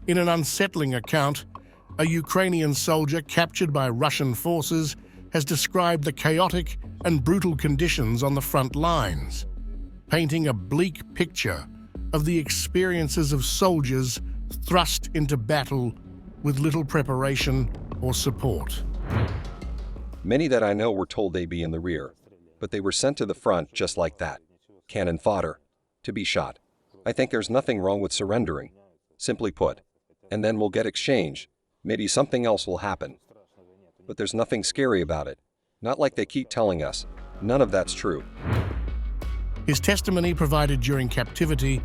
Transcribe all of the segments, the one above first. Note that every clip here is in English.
In an unsettling account, a Ukrainian soldier captured by Russian forces has described the chaotic and brutal conditions on the front lines, painting a bleak picture of the experiences of soldiers thrust into battle with little preparation or support. Many that I know were told they'd be in the rear, but they were sent to the front just like that, cannon fodder, to be shot. I think there's nothing wrong with surrendering, simply put, and then we'll get exchange. Maybe something else will happen. But there's nothing scary about it. Not like they keep telling us. None of that's true. His testimony provided during captivity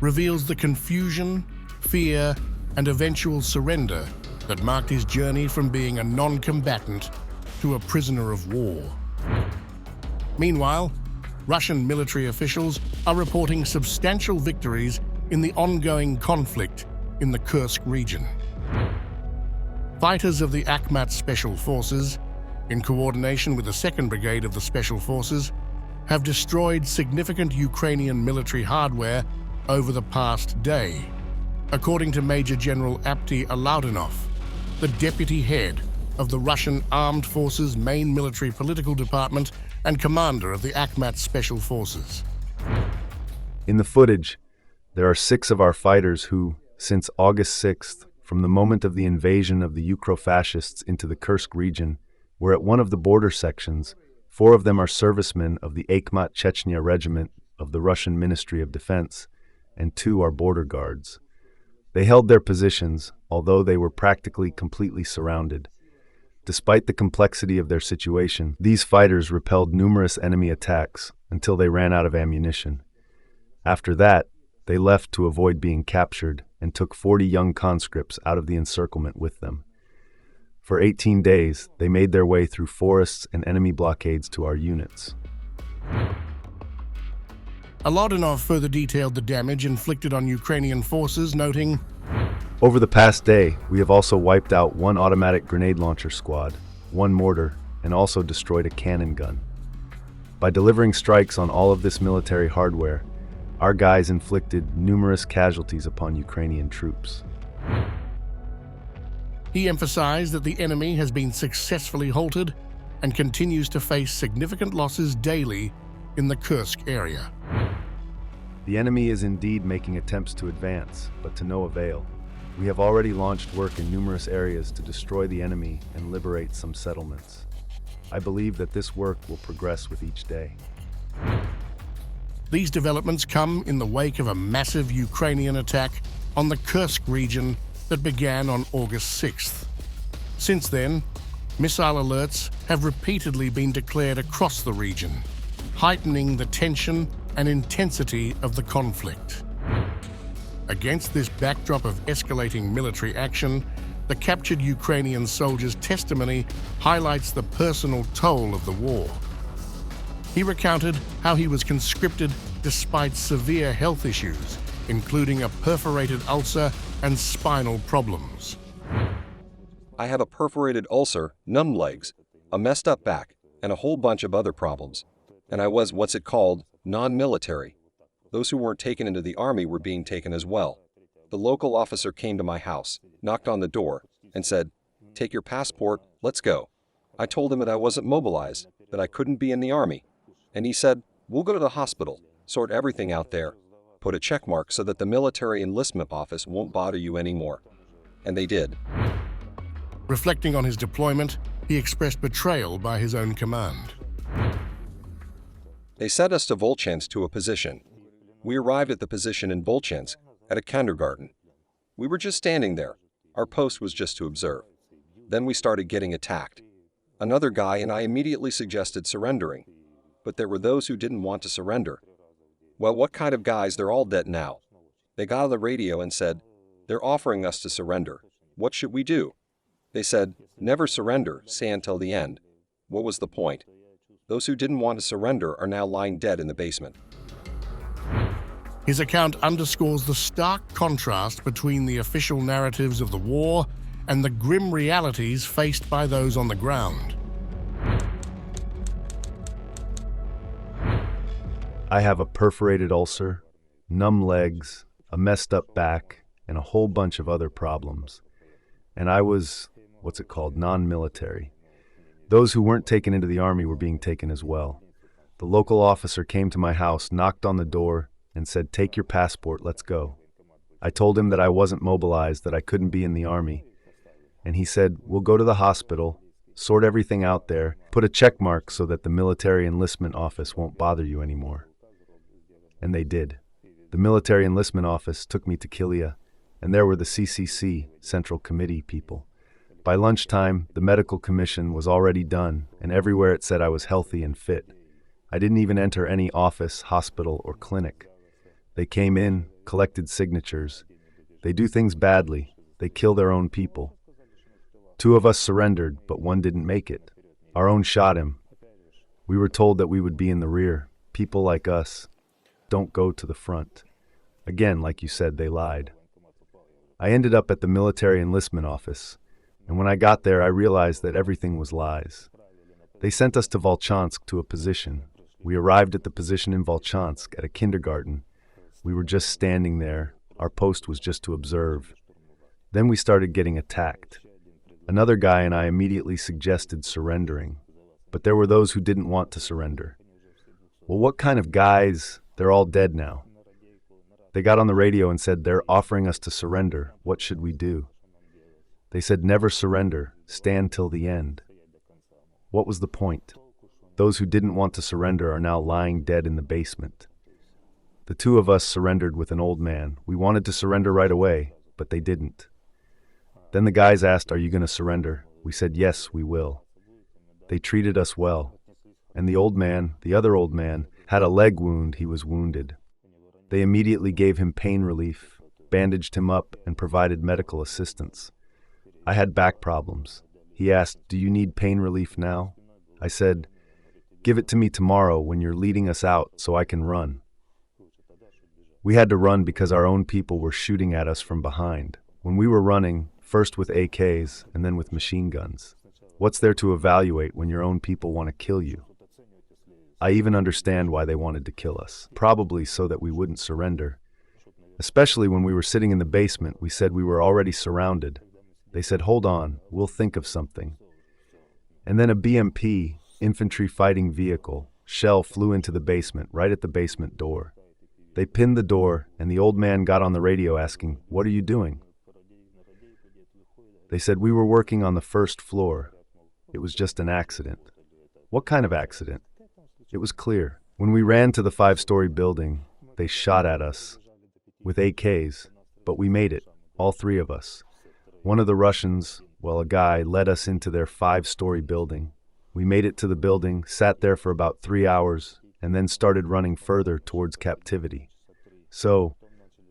reveals the confusion, fear, and eventual surrender that marked his journey from being a non-combatant to a prisoner of war. Meanwhile, Russian military officials are reporting substantial victories in the ongoing conflict in the Kursk region. Fighters of the Akhmat Special Forces, in coordination with the 2nd Brigade of the Special Forces, have destroyed significant Ukrainian military hardware over the past day, according to Major General Apty Alaudinov, the deputy head of the Russian Armed Forces main military political department and commander of the Akhmat Special Forces. In the footage, there are 6 of our fighters who, since August 6th, from the moment of the invasion of the Ukro-fascists into the Kursk region, were at one of the border sections. 4 of them are servicemen of the Akhmat Chechnya Regiment of the Russian Ministry of Defense, and 2 are border guards. They held their positions, although they were practically completely surrounded. Despite the complexity of their situation, these fighters repelled numerous enemy attacks until they ran out of ammunition. After that, they left to avoid being captured and took 40 young conscripts out of the encirclement with them. For 18 days, they made their way through forests and enemy blockades to our units. Alaudinov further detailed the damage inflicted on Ukrainian forces, noting, "Over the past day, we have also wiped out 1 automatic grenade launcher squad, 1 mortar, and also destroyed a cannon gun. By delivering strikes on all of this military hardware, our guys inflicted numerous casualties upon Ukrainian troops." He emphasized that the enemy has been successfully halted and continues to face significant losses daily in the Kursk area. "The enemy is indeed making attempts to advance, but to no avail. We have already launched work in numerous areas to destroy the enemy and liberate some settlements. I believe that this work will progress with each day." These developments come in the wake of a massive Ukrainian attack on the Kursk region that began on August 6th. Since then, missile alerts have repeatedly been declared across the region, heightening the tension and intensity of the conflict. Against this backdrop of escalating military action, the captured Ukrainian soldier's testimony highlights the personal toll of the war. He recounted how he was conscripted despite severe health issues, including a perforated ulcer and spinal problems. "I have a perforated ulcer, numb legs, a messed up back, and a whole bunch of other problems. And I was what's it called, non-military. Those who weren't taken into the army were being taken as well. The local officer came to my house, knocked on the door, and said, 'Take your passport, let's go.' I told him that I wasn't mobilized, that I couldn't be in the army. And he said, 'We'll go to the hospital, sort everything out there, put a check mark so that the military enlistment office won't bother you anymore.' And they did." Reflecting on his deployment, he expressed betrayal by his own command. "They sent us to Volchansk to a position. We arrived at the position in Volchansk, at a kindergarten. We were just standing there. Our post was just to observe. Then we started getting attacked. Another guy and I immediately suggested surrendering. But there were those who didn't want to surrender. Well, what kind of guys? They're all dead now. They got on the radio and said, 'They're offering us to surrender. What should we do?' They said, 'Never surrender, say until the end.' What was the point? Those who didn't want to surrender are now lying dead in the basement." His account underscores the stark contrast between the official narratives of the war and the grim realities faced by those on the ground. "I have a perforated ulcer, numb legs, a messed up back, and a whole bunch of other problems. And I was, non-military. Those who weren't taken into the army were being taken as well. The local officer came to my house, knocked on the door, and said, "Take your passport, let's go." I told him that I wasn't mobilized, that I couldn't be in the army. And he said, "We'll go to the hospital, sort everything out there, put a check mark so that the military enlistment office won't bother you anymore." And they did. The military enlistment office took me to Kilia, and there were the CCC, Central Committee people. By lunchtime, the medical commission was already done, and everywhere it said I was healthy and fit. I didn't even enter any office, hospital, or clinic. They came in, collected signatures. They do things badly. They kill their own people. 2 of us surrendered, but 1 didn't make it. Our own shot him. We were told that we would be in the rear. People like us don't go to the front. Again, like you said, they lied. I ended up at the military enlistment office, and when I got there, I realized that everything was lies. They sent us to Volchansk to a position. We arrived at the position in Volchansk at a kindergarten. We were just standing there. Our post was just to observe. Then we started getting attacked. Another guy and I immediately suggested surrendering, but there were those who didn't want to surrender. Well, what kind of guys? They're all dead now. They got on the radio and said, "They're offering us to surrender. What should we do?" They said, "Never surrender. Stand till the end." What was the point? Those who didn't want to surrender are now lying dead in the basement. The 2 of us surrendered with an old man. We wanted to surrender right away, but they didn't. Then the guys asked, "Are you going to surrender?" We said, "Yes, we will." They treated us well. And the old man, the other old man, had a leg wound. He was wounded. They immediately gave him pain relief, bandaged him up, and provided medical assistance. I had back problems. He asked, "Do you need pain relief now?" I said, "Give it to me tomorrow when you're leading us out so I can run." We had to run because our own people were shooting at us from behind. When we were running, first with AKs and then with machine guns. What's there to evaluate when your own people want to kill you? I even understand why they wanted to kill us, probably so that we wouldn't surrender. Especially when we were sitting in the basement, we said we were already surrounded. They said, "Hold on, we'll think of something." And then a BMP, infantry fighting vehicle, shell flew into the basement, right at the basement door. They pinned the door, and the old man got on the radio asking, "What are you doing?" They said we were working on the first floor. It was just an accident. What kind of accident? It was clear. When we ran to the 5-story building, they shot at us with AKs, but we made it, all 3 of us. One of the Russians, a guy, led us into their 5-story building. We made it to the building, sat there for about 3 hours, and then started running further towards captivity. So,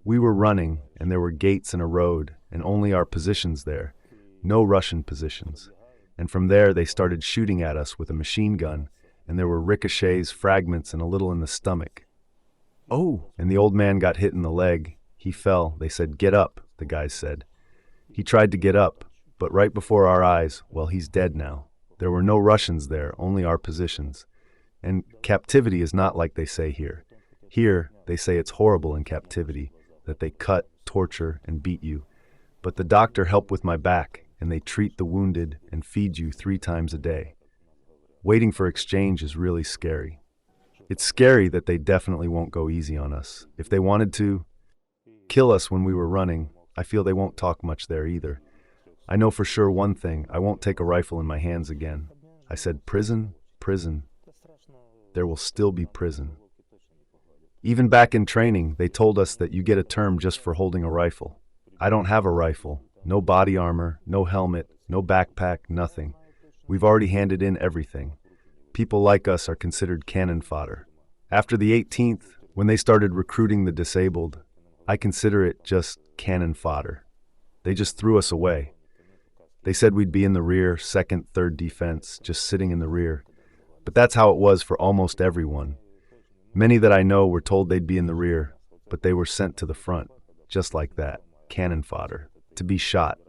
we were running, and there were gates and a road, and only our positions there. No Russian positions. And from there, they started shooting at us with a machine gun, and there were ricochets, fragments, and a little in the stomach. Oh! And the old man got hit in the leg. He fell. They said, "Get up," the guys said. He tried to get up, but right before our eyes, he's dead now. There were no Russians there, only our positions. And captivity is not like they say here. Here, they say it's horrible in captivity, that they cut, torture, and beat you. But the doctor helped with my back, and they treat the wounded and feed you 3 times a day. Waiting for exchange is really scary. It's scary that they definitely won't go easy on us. If they wanted to kill us when we were running, I feel they won't talk much there either. I know for sure one thing, I won't take a rifle in my hands again. I said, prison, prison. There will still be prison. Even back in training, they told us that you get a term just for holding a rifle. I don't have a rifle, no body armor, no helmet, no backpack, nothing. We've already handed in everything. People like us are considered cannon fodder. After the 18th, when they started recruiting the disabled, I consider it just cannon fodder. They just threw us away. They said we'd be in the rear, 2nd, 3rd defense, just sitting in the rear. But that's how it was for almost everyone. Many that I know were told they'd be in the rear, but they were sent to the front, just like that, cannon fodder, to be shot.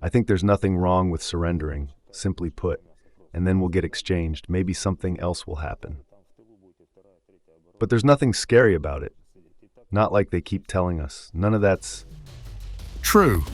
I think there's nothing wrong with surrendering, simply put, and then we'll get exchanged. Maybe something else will happen. But there's nothing scary about it. Not like they keep telling us. None of that's True,